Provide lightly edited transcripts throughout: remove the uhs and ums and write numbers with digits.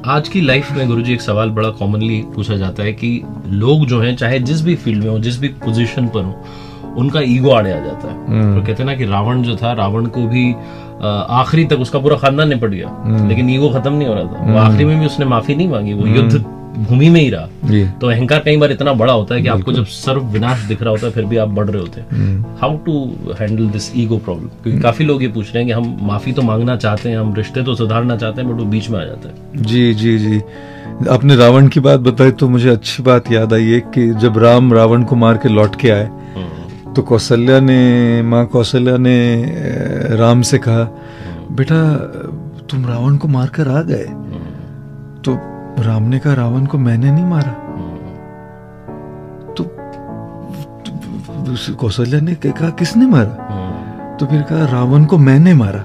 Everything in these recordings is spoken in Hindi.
आज की लाइफ में गुरुजी एक सवाल बड़ा कॉमनली पूछा जाता है कि लोग जो हैं चाहे जिस भी फील्ड में हो, जिस भी पोजीशन पर हो, उनका ईगो आड़े आ जाता है। तो कहते हैं ना कि रावण जो था, रावण को भी आखिरी तक उसका पूरा खानदान निपट गया, लेकिन ईगो खत्म नहीं हो रहा था। वो आखिरी में भी उसने माफी नहीं मांगी, वो युद्ध भूमि में ही रहा। तो अहंकार कई बार इतना बड़ा होता है कि आपको जब सर्व विनाश दिख रहा होता है फिर भी आप बढ़ रहे होते हैं। How to handle this ego problem? क्योंकि काफी लोग ये पूछ रहे हैं कि हम माफी तो मांगना चाहते हैं, हम रिश्ते तो सुधारना चाहते हैं, बट वो बीच में आ जाता है। जी जी जी, आपने रावण की बात बताई तो मुझे अच्छी बात याद आई है कि जब राम रावण को मार के लौट के आए तो माँ कौशल्या ने राम से कहा, बेटा तुम रावण को मारकर आ गए। तो राम ने कहा, रावण को मैंने नहीं मारा। तो कौशल्या ने कहा, किसने मारा? तो फिर कहा, रावण को मैंने मारा।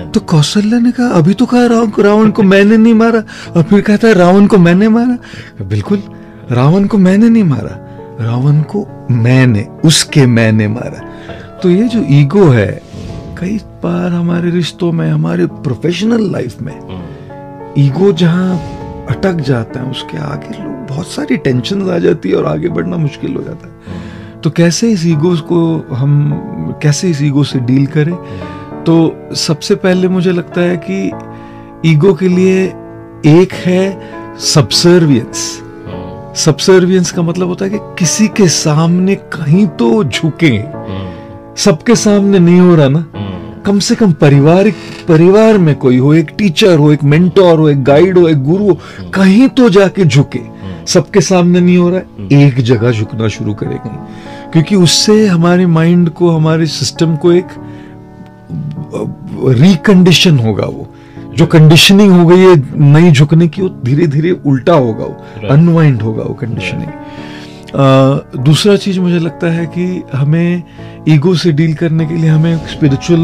तो कौशल्या ने कहा, अभी तो कहा रावण को मैंने नहीं मारा, और फिर कहता है रावण को मैंने मारा। बिल्कुल, रावण को मैंने नहीं मारा, रावण को मैंने मारा। तो ये जो ईगो है, कई बार हमारे रिश्तों में, हमारे प्रोफेशनल लाइफ में ईगो जहां अटक जाता है, उसके आगे लोग बहुत सारी टेंशन आ जाती है और आगे बढ़ना मुश्किल हो जाता है। तो कैसे इस ईगो से डील करें? तो सबसे पहले मुझे लगता है कि ईगो के लिए एक है सबसर्वियंस। सबसर्वियंस का मतलब होता है कि किसी के सामने कहीं तो झुके। सबके सामने नहीं हो रहा ना, कम से कम परिवार में कोई हो, एक टीचर हो, एक मेंटोर हो, एक गाइड हो, एक गुरु हो, कहीं तो जाके झुके। सबके सामने नहीं हो रहा है, एक जगह झुकना शुरू करेंगे, क्योंकि उससे हमारे माइंड को, हमारे सिस्टम को एक रिकंडीशन होगा। वो जो कंडीशनिंग हो गई है नहीं झुकने की, वो धीरे धीरे उल्टा होगा, वो अनवाइंड होगा वो कंडीशनिंग। दूसरा चीज मुझे लगता है कि हमें ईगो से डील करने के लिए हमें स्पिरिचुअल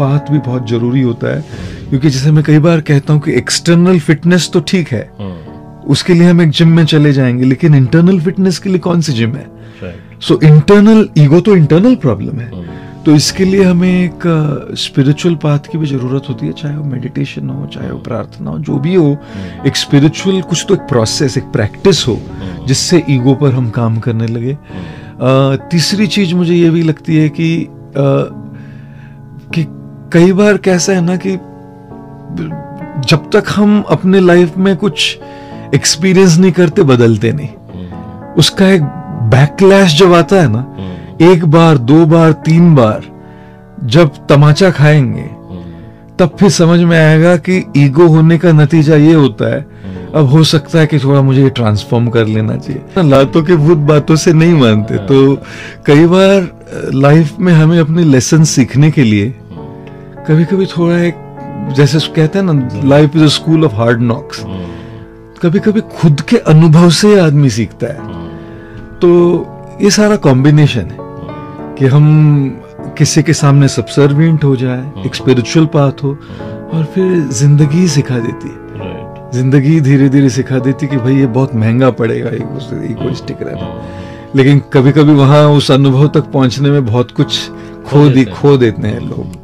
पाथ भी बहुत जरूरी होता है, क्योंकि जैसे मैं कई बार कहता हूँ कि एक्सटर्नल फिटनेस तो ठीक है, उसके लिए हम एक जिम में चले जाएंगे, लेकिन इंटरनल फिटनेस के लिए कौन सी जिम है? सो इंटरनल ईगो तो इंटरनल प्रॉब्लम है। तो इसके लिए हमें एक स्पिरिचुअल पाथ की भी जरूरत होती है, चाहे वो मेडिटेशन हो, चाहे वो प्रार्थना हो, जो भी हो, एक स्पिरिचुअल कुछ तो एक प्रोसेस, एक प्रैक्टिस हो जिससे ईगो पर हम काम करने लगे। तीसरी चीज मुझे ये भी लगती है कि कई बार कैसा है ना कि जब तक हम अपने लाइफ में कुछ एक्सपीरियंस नहीं करते, बदलते नहीं। उसका एक बैकलैश जब आता है ना, एक बार, दो बार, तीन बार जब तमाचा खाएंगे, तब फिर समझ में आएगा कि ईगो होने का नतीजा ये होता है, अब हो सकता है कि थोड़ा मुझे ये ट्रांसफॉर्म कर लेना चाहिए। लातों के भूत बातों से नहीं मानते। तो कई बार लाइफ में हमें अपने लेसन सीखने के लिए कभी कभी थोड़ा एक, जैसे कहते हैं ना, life is a school of hard knocks. कभी कभी खुद के अनुभव से आदमी सीखता है। तो ये सारा कॉम्बिनेशन है कि हम किसी के सामने सबसर्विएंट हो जाए, एक स्पिरिचुअल पाथ हो, और फिर जिंदगी सिखा देती है। जिंदगी धीरे धीरे सिखा देती कि भाई ये बहुत महंगा पड़ेगा इगोइस्टिक रहना, लेकिन कभी कभी वहां उस अनुभव तक पहुंचने में बहुत कुछ खो देते हैं लोग।